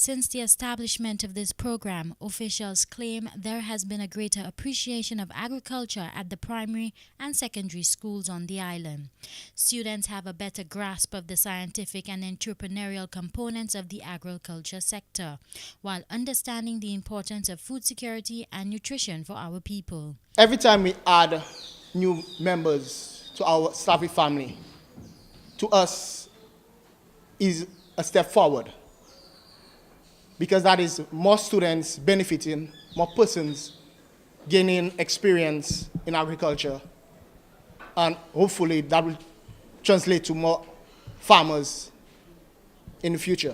Since the establishment of this program, officials claim there has been a greater appreciation of agriculture at the primary and secondary schools on the island. Students have a better grasp of the scientific and entrepreneurial components of the agriculture sector, while understanding the importance of food security and nutrition for our people. Every time we add new members to our Staffy family, to us is a step forward, because that is more students benefiting, more persons gaining experience in agriculture, and hopefully that will translate to more farmers in the future.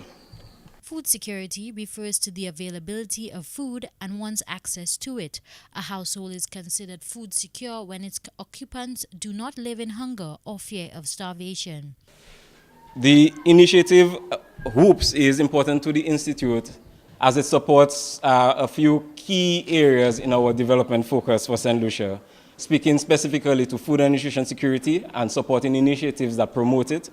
Food security refers to the availability of food and one's access to it. A household is considered food secure when its occupants do not live in hunger or fear of starvation. The initiative HOOPS is important to the Institute as it supports a few key areas in our development focus for St. Lucia, speaking specifically to food and nutrition security and supporting initiatives that promote it,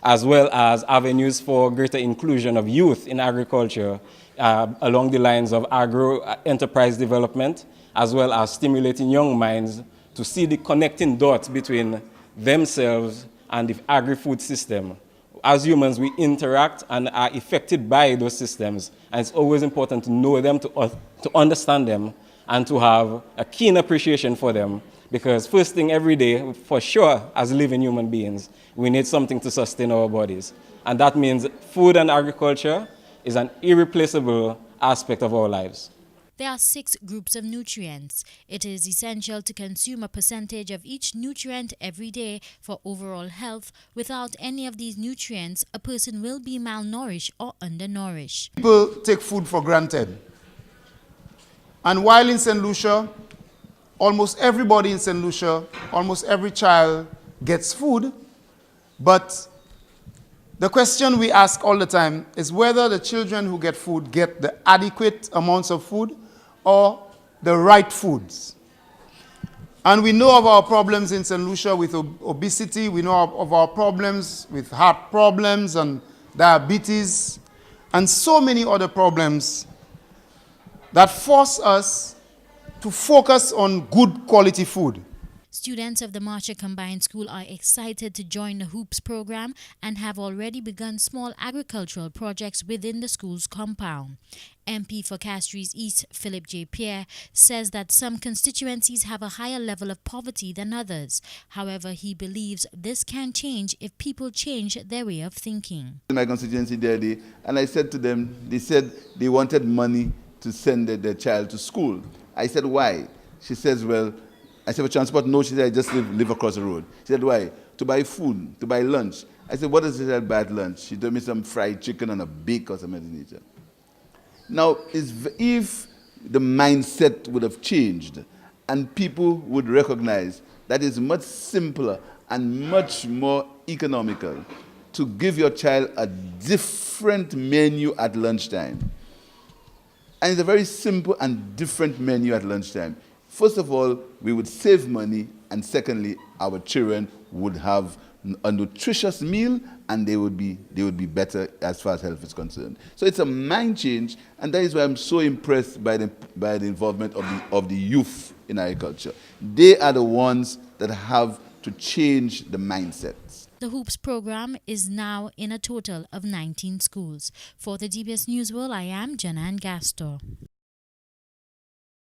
as well as avenues for greater inclusion of youth in agriculture along the lines of agro-enterprise development, as well as stimulating young minds to see the connecting dots between themselves and the agri-food system. As humans, we interact and are affected by those systems, and it's always important to know them, to understand them, and to have a keen appreciation for them, because first thing every day, for sure, as living human beings, we need something to sustain our bodies. And that means food and agriculture is an irreplaceable aspect of our lives. There are 6 groups of nutrients. It is essential to consume a percentage of each nutrient every day for overall health. Without any of these nutrients, a person will be malnourished or undernourished. People take food for granted. And while in St. Lucia, almost everybody in St. Lucia, almost every child gets food, but the question we ask all the time is whether the children who get food get the adequate amounts of food or the right foods. And we know of our problems in St. Lucia with obesity, we know of our problems with heart problems and diabetes, and so many other problems that force us to focus on good quality food. Students of the Marcher Combined School are excited to join the HOOPS program and have already begun small agricultural projects within the school's compound. MP for Castries East, Philip J. Pierre, says that some constituencies have a higher level of poverty than others. However, he believes this can change if people change their way of thinking. In my constituency the other day, and I said to them, they said they wanted money to send their child to school. I said, why? She says, well, I said, for transport? No, she said, I just live across the road. She said, why? To buy food, to buy lunch. I said, what does she buy at lunch? She told me some fried chicken and a bake or something of that nature. Now, if the mindset would have changed and people would recognize that it's much simpler and much more economical to give your child a different menu at lunchtime. And it's a very simple and different menu at lunchtime. First of all, we would save money, and secondly, our children would have a nutritious meal, and they would be better as far as health is concerned. So it's a mind change, and that is why I'm so impressed by the involvement of the youth in agriculture. They are the ones that have to change the mindsets. The HOOPS program is now in a total of 19 schools. For the DBS News World, I am Janan Gastor.